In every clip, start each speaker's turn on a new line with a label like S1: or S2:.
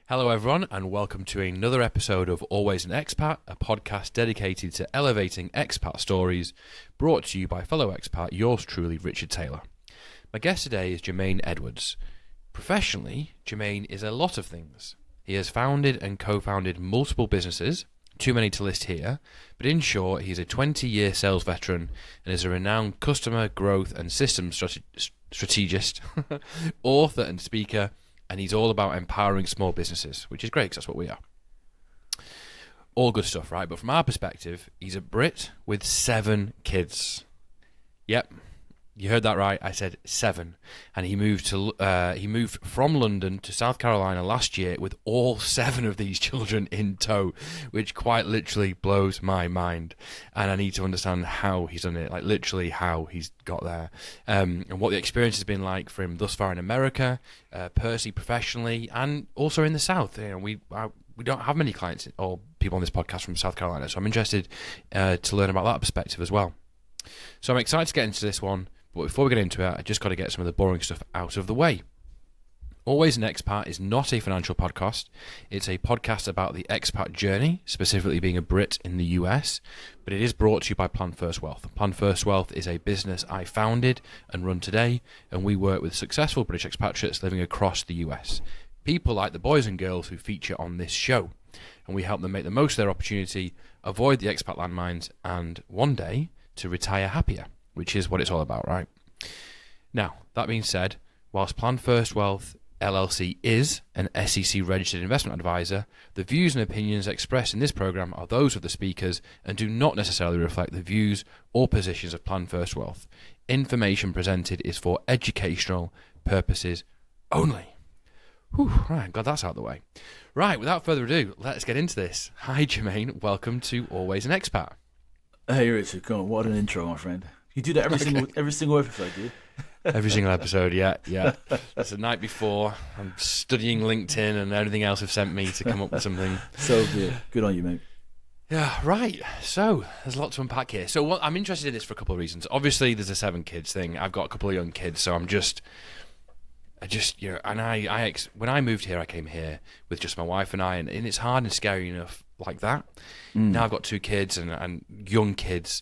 S1: Hello everyone and welcome to another episode of Always An Expat, a podcast dedicated to elevating expat stories, brought to you by fellow expat, yours truly, Richard Taylor. My guest today is Jermaine Edwards. Professionally, Jermaine is a lot of things. He has founded and co-founded multiple businesses, too many to list here, but in short, he's a 20-year sales veteran and is a renowned customer growth and systems strategist, author and speaker, and he's all about empowering small businesses, which is great because that's what we are. All good stuff, right? But from our perspective, he's a Brit with 7 kids. Yep, you heard that right. I said 7. And he moved from London to South Carolina last year with all 7 of these children in tow, which quite literally blows my mind. And I need to understand how he's done it, like literally how he's got there, and what the experience has been like for him thus far in America, personally, professionally, and also in the South. You know, we don't have many clients or people on this podcast from South Carolina, so I'm interested to learn about that perspective as well. So I'm excited to get into this one. But before we get into it, I just got to get some of the boring stuff out of the way. Always An Expat is not a financial podcast. It's a podcast about the expat journey, specifically being a Brit in the US, but it is brought to you by Plan First Wealth. Plan First Wealth is a business I founded and run today, and we work with successful British expatriates living across the US. People like the boys and girls who feature on this show, and we help them make the most of their opportunity, avoid the expat landmines, and one day to retire happier, which is what it's all about, right? Now, that being said, whilst Plan First Wealth LLC is an SEC-registered investment advisor, the views and opinions expressed in this program are those of the speakers and do not necessarily reflect the views or positions of Plan First Wealth. Information presented is for educational purposes only. Whew, right, glad that's out of the way. Right, without further ado, let's get into this. Hi, Jermaine. Welcome to Always An Expat.
S2: Hey, Richard, come on, what an intro, my friend. You do that every single episode, do you?
S1: Every single episode, yeah. That's the night before. I'm studying LinkedIn and everything else have sent me to come up with something.
S2: So good on you, mate.
S1: Yeah, right. So there's a lot to unpack here. So I'm interested in this for a couple of reasons. Obviously, there's a 7 kids thing. I've got a couple of young kids, so I just, you know, and when I moved here, I came here with just my wife and I, and it's hard and scary enough like that. Now I've got 2 kids and young kids.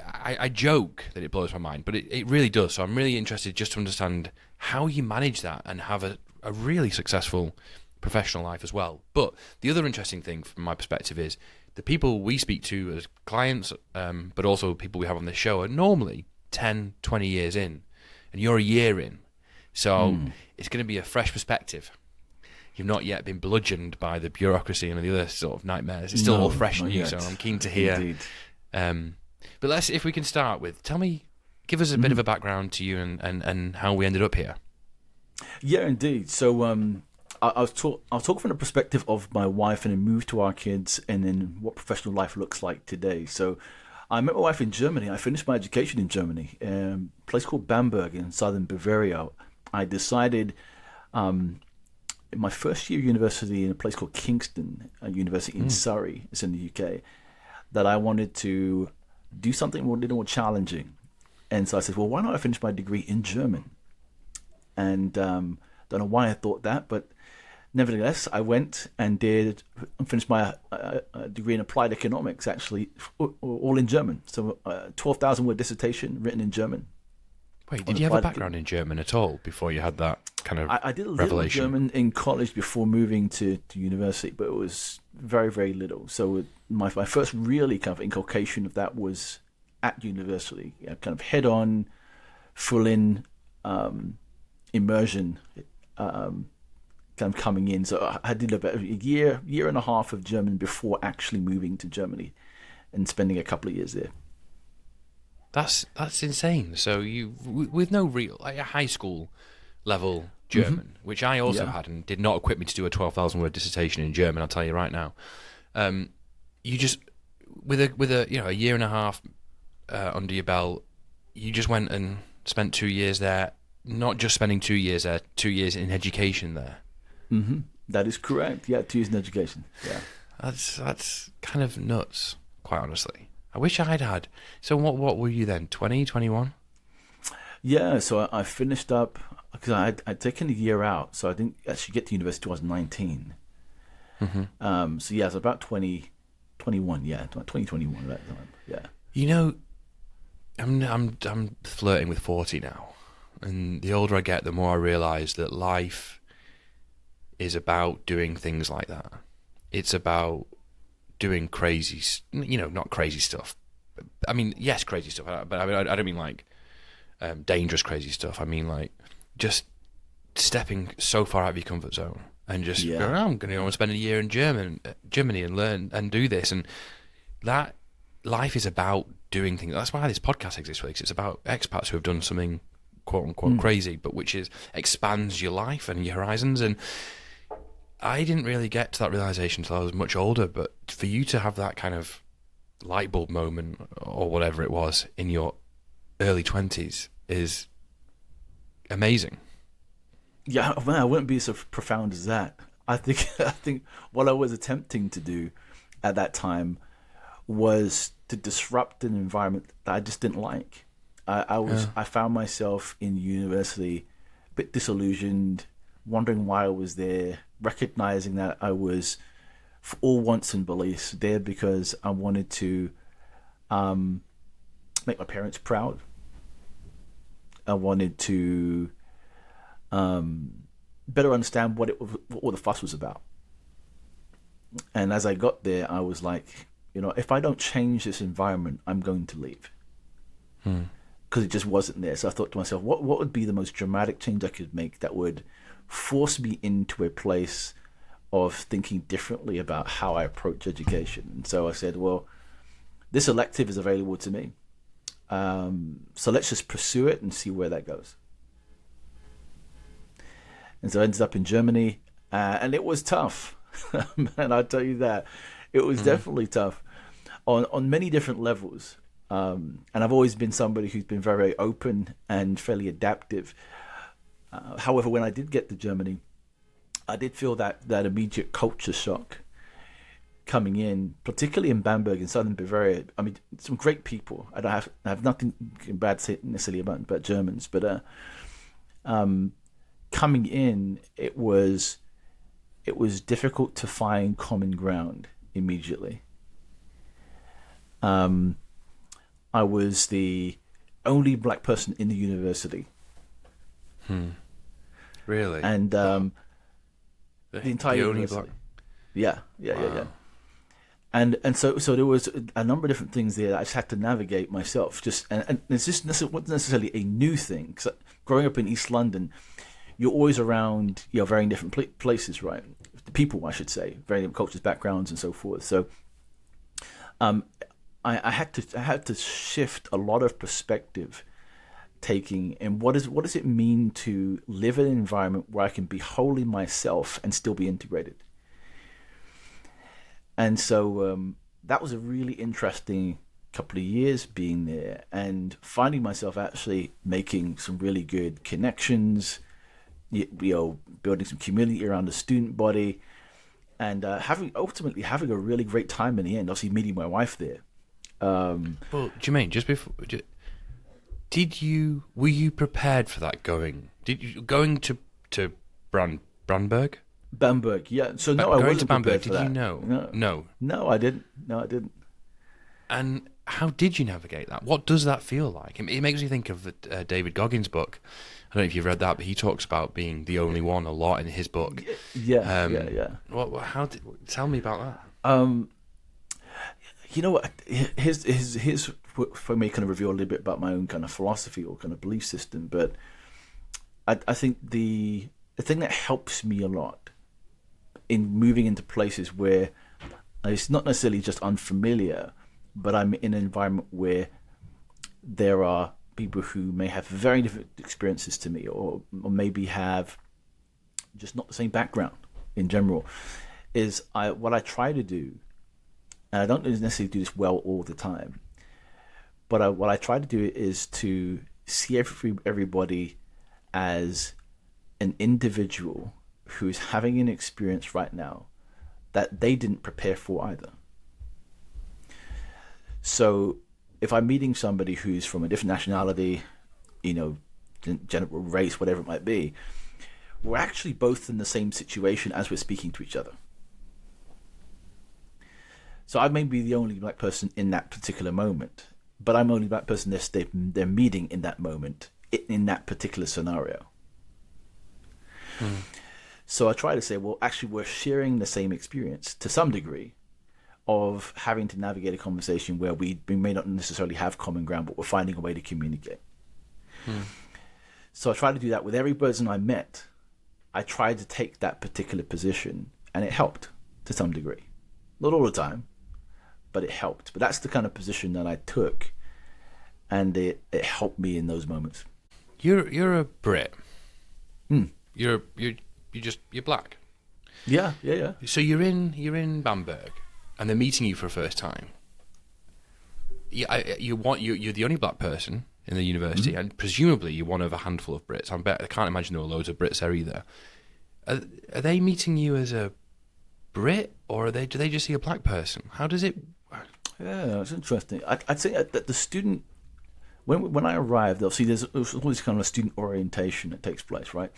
S1: I joke that it blows my mind, but it really does. So I'm really interested just to understand how you manage that and have a really successful professional life as well. But the other interesting thing from my perspective is the people we speak to as clients, but also people we have on this show are normally 10, 20 years in, and you're a year in. So it's going to be a fresh perspective. You've not yet been bludgeoned by the bureaucracy and the other sort of nightmares. It's still all fresh and new, so I'm keen to hear. But if we can start with, give us a bit of a background to you and how we ended up here.
S2: Yeah, indeed. So I'll talk from the perspective of my wife and then move to our kids and then what professional life looks like today. So I met my wife in Germany. I finished my education in Germany, a place called Bamberg in southern Bavaria. I decided in my first year of university in a place called Kingston University in Surrey, it's in the UK, that I wanted to do something a little more challenging. And so I said, well, why not I finish my degree in German? And don't know why I thought that, but nevertheless, I went and finished my degree in applied economics, actually, all in German. So 12,000 word dissertation written in German.
S1: Wait, did you have a background in German at all before you had that kind of
S2: I did a little
S1: revelation?
S2: German in college before moving to university, but it was very, very little. So my first really kind of inculcation of that was at university, kind of head-on, full-in immersion kind of coming in. So I did about a year and a half of German before actually moving to Germany and spending a couple of years there.
S1: That's insane. So you, with no real high school level German, which I also had and did not equip me to do a 12,000 word dissertation in German. I'll tell you right now. You just with a a year and a half under your belt, you just went and spent 2 years there. Not just spending 2 years there, 2 years in education there.
S2: Mm-hmm. That is correct. Yeah, 2 years in education. Yeah,
S1: that's kind of nuts, quite honestly. I wish I'd had. So what were you then, 20, 21?
S2: Yeah, so I finished up. because I'd taken a year out, so I didn't actually get to university till I was 19. So yeah, it's about 2021. Yeah, 2021 at that time. Yeah.
S1: You know, I'm flirting with 40 now, and the older I get, the more I realise that life is about doing things like that. It's about doing crazy, not crazy stuff. I mean, yes, crazy stuff, but I don't mean like dangerous crazy stuff. I mean like just stepping so far out of your comfort zone and just going, oh, I'm going to spend a year in Germany and learn and do this. And that life is about doing things. That's why this podcast exists, really, 'cause it's about expats who have done something quote unquote crazy, but which expands your life and your horizons. And I didn't really get to that realization until I was much older. But for you to have that kind of light bulb moment or whatever it was in your early 20s is amazing.
S2: Yeah, man, I wouldn't be so profound as that. I think what I was attempting to do at that time was to disrupt an environment that I just didn't like. I found myself in university a bit disillusioned, wondering why I was there, recognizing that I was, for all wants and beliefs, there because I wanted to make my parents proud. I wanted to better understand what all the fuss was about. And as I got there, I was like, if I don't change this environment, I'm going to leave. Because it just wasn't there. So I thought to myself, what would be the most dramatic change I could make that would force me into a place of thinking differently about how I approach education? And so I said, well, this elective is available to me. So let's just pursue it and see where that goes. And so I ended up in Germany, and it was tough. And I'll tell you that. It was definitely tough on many different levels. And I've always been somebody who's been very open and fairly adaptive. However, when I did get to Germany, I did feel that immediate culture shock coming in, particularly in Bamberg in southern Bavaria. I mean, some great people. I have nothing bad to say necessarily about Germans, but coming in, it was difficult to find common ground immediately. I was the only black person in the university.
S1: Really?
S2: And the entire
S1: the only
S2: university.
S1: black.
S2: Yeah. And so there was a number of different things there that I just had to navigate myself. And it's just wasn't necessarily a new thing. 'Cause growing up in East London, you're always around varying different places, right? The people, I should say, varying different cultures, backgrounds, and so forth. So, I had to shift a lot of perspective taking, and what does it mean to live in an environment where I can be wholly myself and still be integrated? And so that was a really interesting couple of years being there and finding myself actually making some really good connections, building some community around the student body, and ultimately having a really great time in the end. Obviously, meeting my wife there.
S1: Well, Jermaine, just before, were you prepared for that going to Bamberg?
S2: Bamberg, yeah. So no, I
S1: going
S2: wasn't
S1: to Bamberg.
S2: prepared for
S1: Did
S2: that.
S1: you know?
S2: No, I didn't.
S1: And how did you navigate that? What does that feel like? It makes me think of David Goggins' book. I don't know if you've read that, but he talks about being the only one a lot in his book.
S2: Yeah.
S1: Tell me about that.
S2: You know what? Here's for me, kind of reveal a little bit about my own kind of philosophy or kind of belief system. But I think the thing that helps me a lot in moving into places where it's not necessarily just unfamiliar, but I'm in an environment where there are people who may have very different experiences to me, or maybe have just not the same background in general, is what I try to do. And I don't necessarily do this well all the time, but what I try to do is to see everybody as an individual who's having an experience right now that they didn't prepare for either. So if I'm meeting somebody who's from a different nationality, gender, race, whatever it might be, we're actually both in the same situation as we're speaking to each other. So I may be the only black person in that particular moment, but I'm the only black person they're meeting in that moment, in that particular scenario. So I try to say, well, actually, we're sharing the same experience to some degree of having to navigate a conversation where we may not necessarily have common ground, but we're finding a way to communicate. So I try to do that with every person I met. I tried to take that particular position, and it helped to some degree. Not all the time, but it helped. But that's the kind of position that I took, and it helped me in those moments.
S1: You're a Brit. You're black.
S2: Yeah.
S1: So you're in Bamberg, and they're meeting you for the first time. You're the only black person in the university, and presumably you're one of a handful of Brits. I can't imagine there are loads of Brits there either. Are they meeting you as a Brit, or do they just see a black person? How does it work?
S2: Yeah, that's interesting. I'd say that the student, when I arrived, obviously there's always kind of a student orientation that takes place, right?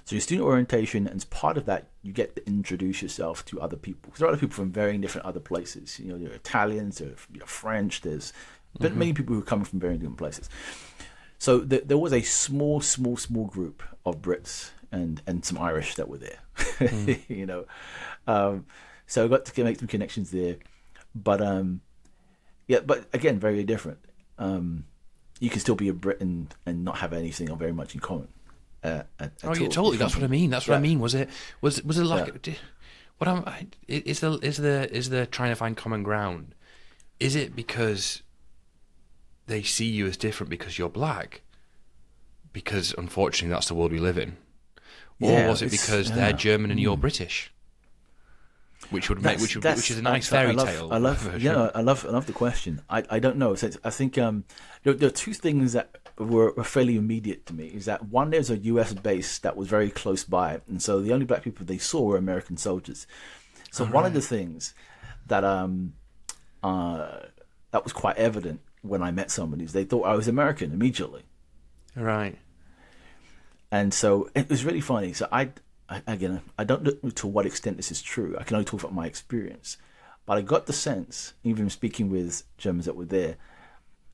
S2: So your student orientation, and as part of that, you get to introduce yourself to other people. Because there are other people from varying different other places. You know, there are Italians, there are French, there's many people who are coming from varying different places. So there was a small group of Brits and some Irish that were there. You know, so I got to make some connections there. But but again, very different. You can still be a Brit and not have anything or very much in common.
S1: Yeah, totally. That's what I mean. That's what I mean. Was it like? Is there trying to find common ground? Is it because they see you as different because you're black? Because unfortunately, that's the world we live in. Or was it because they're German and you're British? Which would make which is a nice fairy tale.
S2: I love the question. I don't know. So I think there are two things that were fairly immediate to me. Is that one, there's a U.S. base that was very close by, and so the only black people they saw were American soldiers. So one of the things that that was quite evident when I met somebody is they thought I was American immediately.
S1: Right.
S2: And so it was really funny. So I don't know to what extent this is true. I can only talk about my experience. But I got the sense, even speaking with Germans that were there,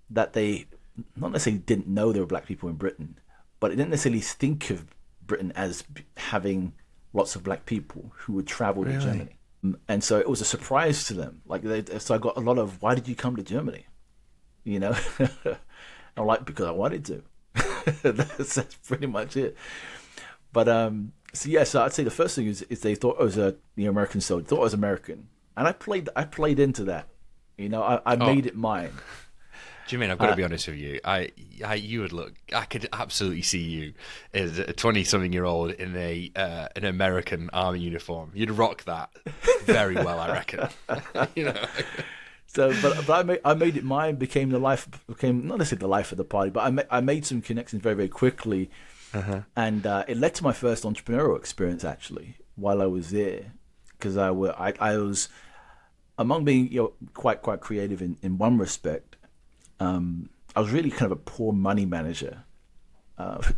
S2: that they not necessarily didn't know there were black people in Britain, but they didn't necessarily think of Britain as having lots of black people who would travel to Germany. And so it was a surprise to them. So I got a lot of, why did you come to Germany? You know? I'm like, because I wanted to. That's pretty much it. But so I'd say the first thing is they thought I was the American soldier, thought I was American, and I played into that. You know, I made it mine.
S1: Jermaine, I've got to be honest with you. You would look. I could absolutely see you as a 20-something-year-old in an American army uniform. You'd rock that very well, I reckon. You know.
S2: So, but I made it mine. Became not necessarily the life of the party, but I made some connections very, very quickly. And it led to my first entrepreneurial experience actually while I was there, because I was among being quite creative in one respect. I was really kind of a poor money manager. Basically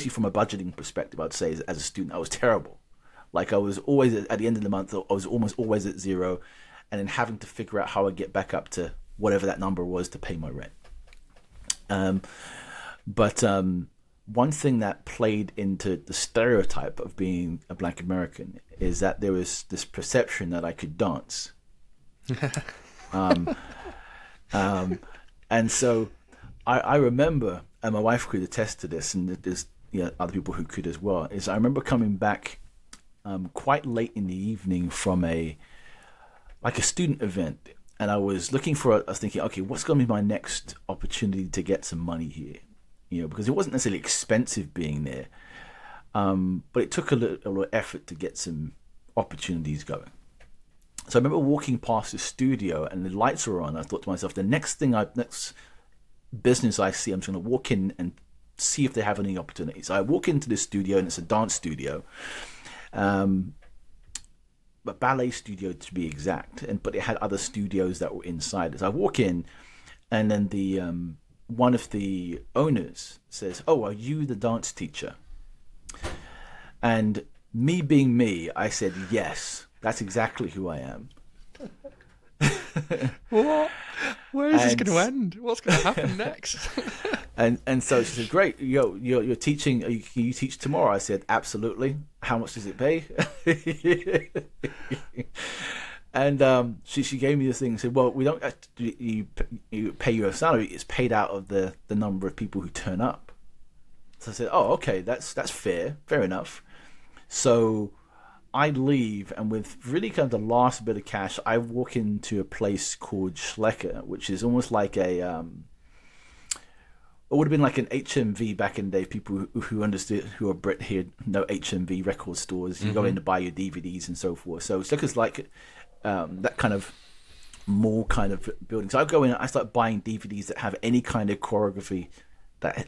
S2: from a budgeting perspective, I'd say as a student I was terrible. Like I was always at the end of the month, I was almost always at zero, and then having to figure out how I'd get back up to whatever that number was to pay my rent. But one thing that played into the stereotype of being a black American is that there was this perception that I could dance. And so I remember, and my wife could attest to this, and there's other people who could as well, is I remember coming back quite late in the evening from a student event, and I was thinking, okay, what's going to be my next opportunity to get some money here? You know, because it wasn't necessarily expensive being there, but it took a little effort to get some opportunities going. So I remember walking past the studio and the lights were on. I thought to myself, the next business I see, I'm just going to walk in and see if they have any opportunities. So I walk into the studio, and it's a dance studio, but ballet studio to be exact. But it had other studios that were inside. As I walk in, and then the one of the owners says, "Oh, are you the dance teacher?" And me being me, I said, "Yes, that's exactly who I am."
S1: What? Where is this going to end? What's going to happen next?
S2: And so she said, "Great, you're teaching. Can you teach tomorrow?" I said, "Absolutely. How much does it pay?" And she gave me this thing and said, "Well, we don't you pay you a salary. It's paid out of the number of people who turn up." So I said, "Oh, okay, that's fair enough." So I leave, and with really kind of the last bit of cash, I walk into a place called Schlecker, which is almost like a it would have been like an HMV back in the day. People who understood, who are Brit here, know HMV record stores. You go in to buy your DVDs and so forth. So Schlecker's like that kind of mall kind of building. So I go in and I start buying DVDs that have any kind of choreography that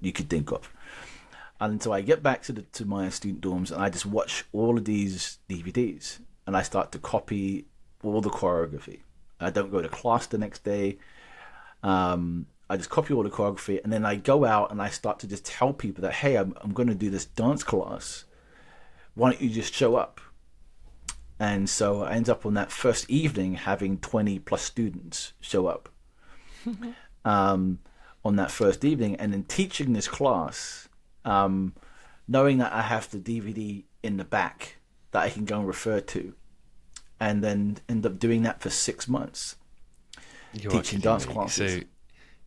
S2: you could think of. And so I get back to my student dorms and I just watch all of these DVDs and I start to copy all the choreography. I don't go to class the next day. I just copy all the choreography and then I go out and I start to just tell people that, hey, I'm going to do this dance class. Why don't you just show up? And so I end up on that first evening having 20 plus students show up on that first evening, and then teaching this class, knowing that I have the DVD in the back that I can go and refer to, and then end up doing that for 6 months, teaching dance classes.
S1: So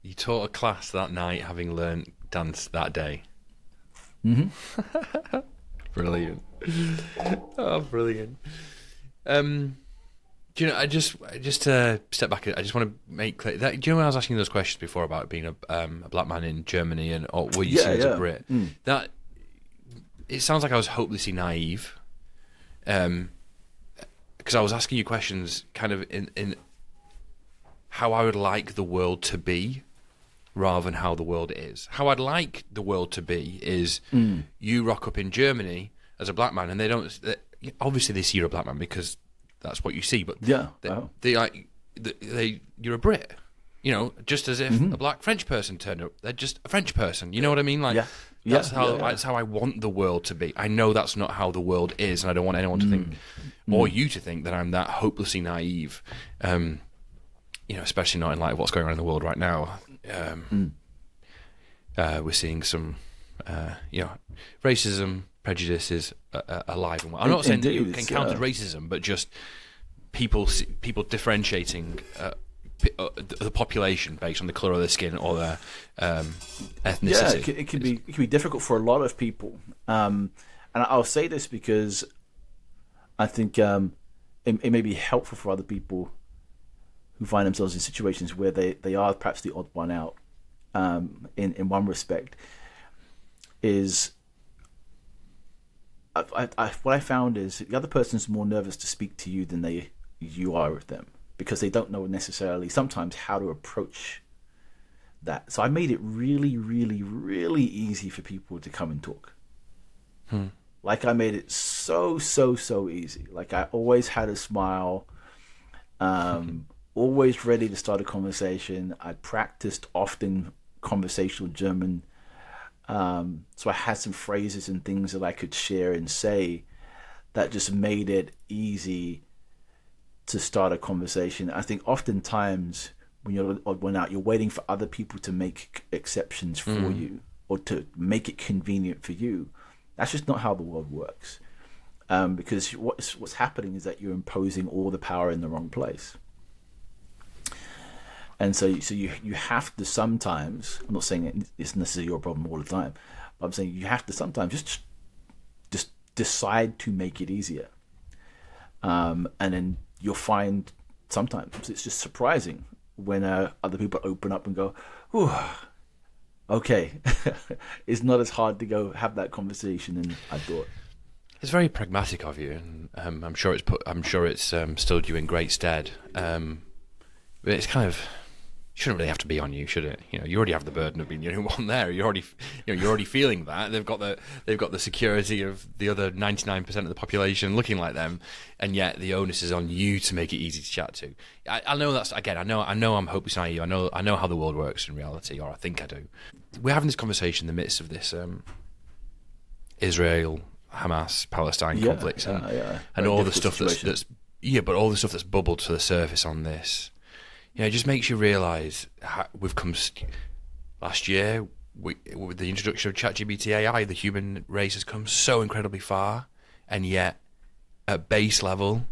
S1: you taught a class that night, having learned dance that day.
S2: Mm-hmm.
S1: Brilliant. Oh, brilliant. Do you know? I just to step back. I just want to make clear that. Do you know when I was asking those questions before about being a black man in Germany and were you seen as a Brit? That it sounds like I was hopelessly naive, because I was asking you questions kind of in how I would like the world to be, rather than how the world is. How I'd like the world to be is you rock up in Germany as a black man, and they don't. Obviously, they see you're a black man because that's what you see. But you're a Brit, you know, just as if a black French person turned up. They're just a French person. You know what I mean? Like that's how I want the world to be. I know that's not how the world is, and I don't want anyone to think, or you to think, that I'm that hopelessly naive. You know, especially not in light of what's going on in the world right now. We're seeing some, racism, prejudice is alive and well. I'm not saying that you encountered racism, but just people differentiating the population based on the colour of their skin or their ethnicity.
S2: Yeah, it can be difficult for a lot of people, and I'll say this because I think it may be helpful for other people who find themselves in situations where they are perhaps the odd one out. In one respect, is what I found is the other person's more nervous to speak to you than you are with them, because they don't know necessarily sometimes how to approach that. So I made it really, really, really easy for people to come and talk. Like I made it so easy. Like I always had a smile. Always ready to start a conversation. I practiced often conversational German. So I had some phrases and things that I could share and say that just made it easy to start a conversation. I think oftentimes when you're out, you're waiting for other people to make exceptions for you or to make it convenient for you. That's just not how the world works. Because what's happening is that you're imposing all the power in the wrong place. And so you have to sometimes, I'm not saying it's necessarily your problem all the time, but I'm saying you have to sometimes just decide to make it easier. And then you'll find sometimes it's just surprising when other people open up and go, "Ooh, okay." It's not as hard to go have that conversation than I thought.
S1: It's very pragmatic of you, and I'm sure it's stood you in great stead. But it's kind of, shouldn't really have to be on you, should it? You know, you already have the burden of being the only one there. You're already feeling that. They've got the security of the other 99% of the population looking like them, and yet the onus is on you to make it easy to chat to. I know that's, again, I know I'm hopeless naive. I know how the world works in reality, or I think I do. We're having this conversation in the midst of this Israel, Hamas, Palestine conflicts, and all the stuff but all the stuff that's bubbled to the surface on this. It just makes you realise we've come last year with the introduction of ChatGPT AI. The human race has come so incredibly far, and yet at base level,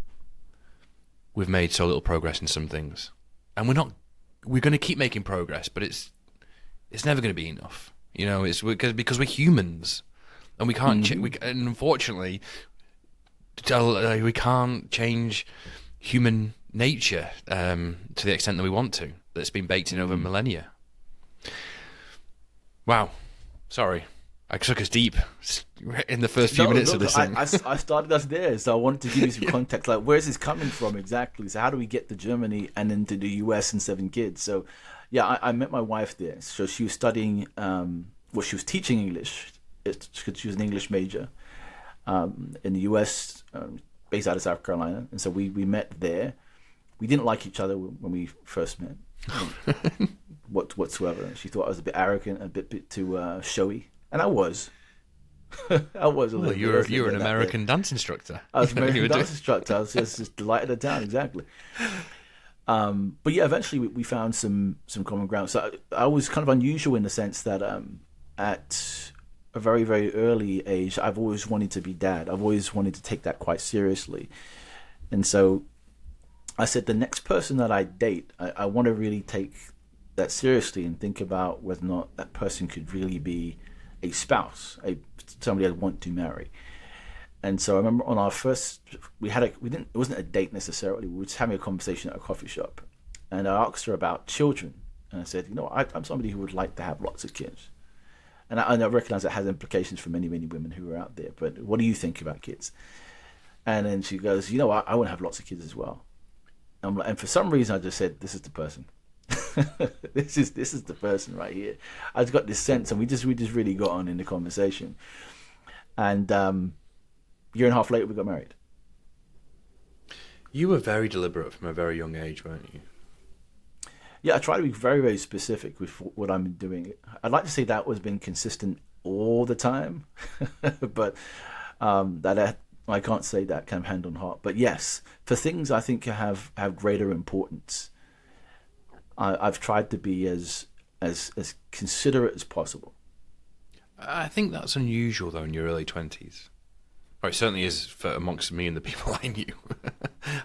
S1: we've made so little progress in some things, and we're going to keep making progress, but it's never going to be enough. It's because we're humans, and we can't. And unfortunately, we can't change human nature to the extent that we want to. That's been baked in over millennia. Wow, sorry, I took us deep in the first few minutes of this thing.
S2: I started us there, so I wanted to give you some context. Like, where's this coming from exactly? So how do we get to Germany and then to the US and 7 kids? So, yeah, I met my wife there. So she was studying, she was teaching English. She was an English major in the US, based out of South Carolina, and so we met there. We didn't like each other when we first met, whatsoever. She thought I was a bit arrogant, a bit too showy, and I was. I was a little.
S1: You were an American dance instructor.
S2: I was an American dance instructor. I was just delighted at town, exactly. But yeah, eventually we found some common ground. So I was kind of unusual in the sense that at a very, very early age, I've always wanted to be dad. I've always wanted to take that quite seriously, and so I said, the next person that I date, I want to really take that seriously and think about whether or not that person could really be a spouse, somebody I'd want to marry. And so I remember on our first, it wasn't a date necessarily. We were just having a conversation at a coffee shop, and I asked her about children, and I said, I'm somebody who would like to have lots of kids, and I recognize that has implications for many, many women who are out there. But what do you think about kids? And then she goes, I want to have lots of kids as well. And for some reason, I just said, "This is the person. this is the person right here." I just got this sense, and we just really got on in the conversation. And a year and a half later, we got married.
S1: You were very deliberate from a very young age, weren't you?
S2: Yeah, I try to be very, very specific with what I'm doing. I'd like to say that was been consistent all the time, but I can't say that kind of hand on heart. But yes, for things I think have greater importance, I've tried to be as considerate as possible.
S1: I think that's unusual, though, in your early 20s. Or it certainly is for amongst me and the people I knew.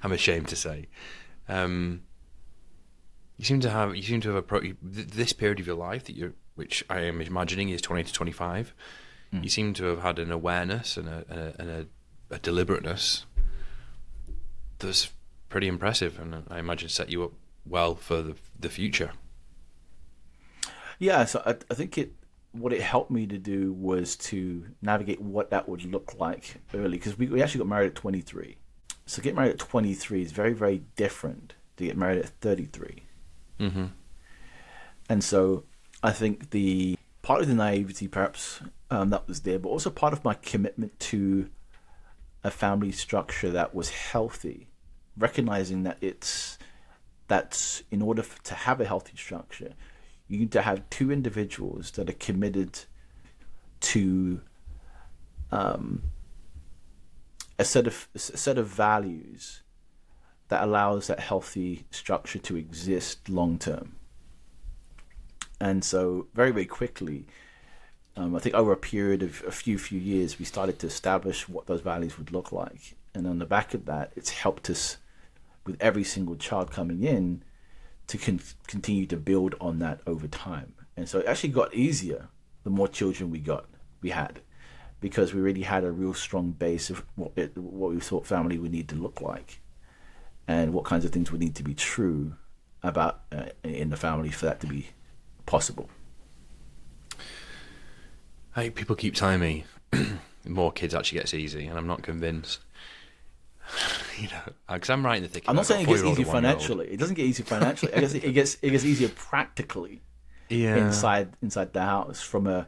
S1: I'm ashamed to say. You seem to have this period of your life which I am imagining is 20 to 25. You seem to have had an awareness and a deliberateness that's pretty impressive, and I imagine set you up well for the future.
S2: Yeah, so I think what it helped me to do was to navigate what that would look like early, because we actually got married at 23. So getting married at 23 is very, very different to get married at 33.
S1: Mm-hmm.
S2: And so I think the part of the naivety perhaps that was there, but also part of my commitment to a family structure that was healthy, recognizing that that's in order to have a healthy structure, you need to have two individuals that are committed to a set of values that allows that healthy structure to exist long term. And so very, very quickly, I think over a period of a few years, we started to establish what those values would look like. And on the back of that, it's helped us with every single child coming in to continue to build on that over time. And so it actually got easier the more children we had, because we really had a real strong base of what we thought family would need to look like, and what kinds of things would need to be true about in the family for that to be possible.
S1: People keep telling me more kids actually gets easy, and I'm not convinced. Because I'm right in the thick of it.
S2: I'm not saying it gets easier
S1: 1-year-old.
S2: financially. It doesn't get easier financially. I guess it gets easier practically inside the house from a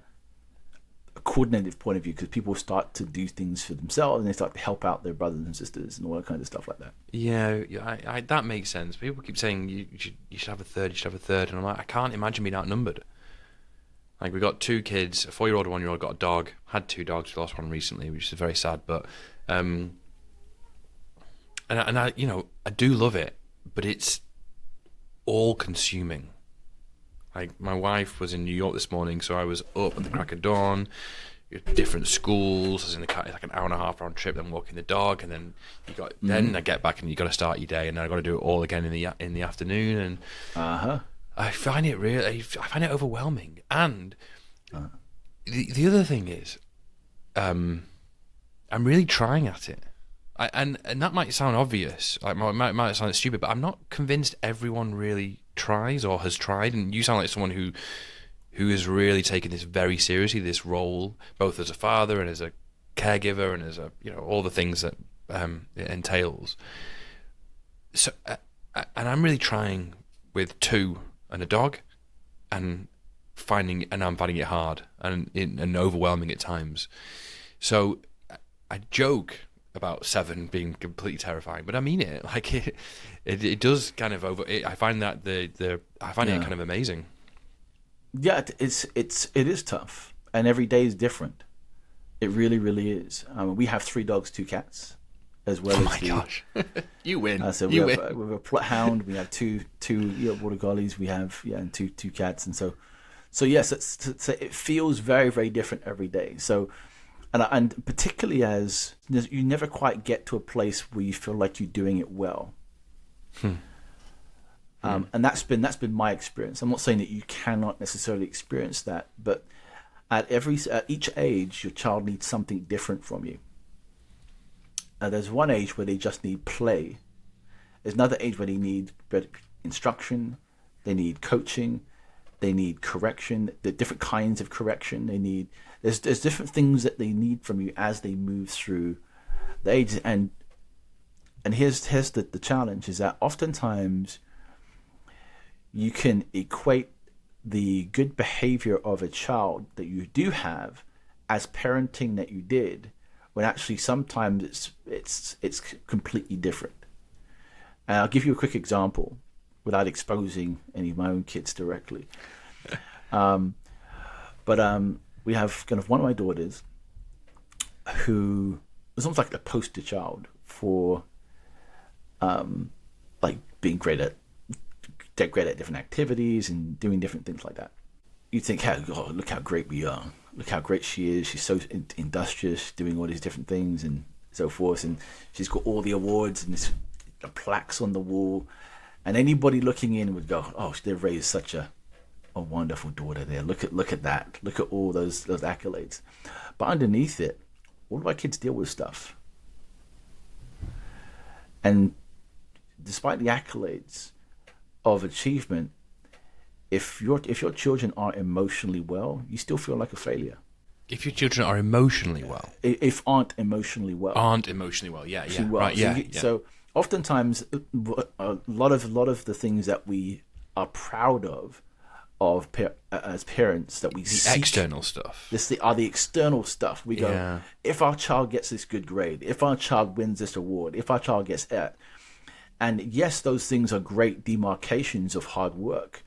S2: coordinated point of view, because people start to do things for themselves and they start to help out their brothers and sisters and all that kind of stuff like that.
S1: Yeah, that makes sense. People keep saying you should have a third, and I'm like, I can't imagine being outnumbered. Like, we got 2 kids, a 4-year-old and a 1-year-old, got a dog. Had 2 dogs, we lost one recently, which is very sad. But and I I do love it, but it's all consuming. Like, my wife was in New York this morning, so I was up at the crack of dawn, different schools. I was in the car, like an hour and a half round trip, then walking the dog, and then then I get back and you got to start your day, and then I got to do it all again in the afternoon, and I find it overwhelming. And the other thing is, I'm really trying at it. And that might sound obvious, like might sound stupid, but I'm not convinced everyone really tries or has tried. And you sound like someone who has really taken this very seriously, this role, both as a father and as a caregiver and as a all the things that it entails. So, and I'm really trying with 2 and a dog, and I'm finding it hard and overwhelming at times. So I joke about 7 being completely terrifying, but I mean it. Like, it does kind of I find that I find it kind of amazing.
S2: Yeah, it is tough, and every day is different. It really, really is. We have 3 dogs, 2 cats, as well. Oh my gosh,
S1: you win!
S2: So we have a plot hound. We have two border collies. We have and two cats, and so yes, it feels very, very different every day. So. And particularly as you never quite get to a place where you feel like you're doing it well, and that's been my experience. I'm not saying that you cannot necessarily experience that, but at each age, your child needs something different from you. There's one age where they just need play. There's another age where they need instruction, they need coaching, they need correction. The different kinds of correction they need. There's different things that they need from you as they move through the ages. And here's the challenge, is that oftentimes you can equate the good behavior of a child that you do have as parenting that you did, when actually sometimes it's completely different. And I'll give you a quick example without exposing any of my own kids directly. We have kind of one of my daughters who was almost like a poster child for like being great at different activities and doing different things like that. You'd think, look how great we are. Look how great she is. She's so industrious, doing all these different things and so forth. And she's got all the awards and the plaques on the wall. And anybody looking in would go, oh, they've raised such a wonderful daughter there. Look at that. Look at all those accolades. But underneath it, all of our kids deal with stuff. And despite the accolades of achievement, if your children are emotionally well, you still feel like a failure.
S1: If your children are emotionally well,
S2: if aren't emotionally well,
S1: yeah,
S2: well.
S1: Right, yeah.
S2: So oftentimes, a lot of the things that we are proud of as parents that we
S1: the external stuff.
S2: This are the external stuff. We go, if our child gets this good grade, if our child wins this award, if our child gets that. And yes, those things are great demarcations of hard work,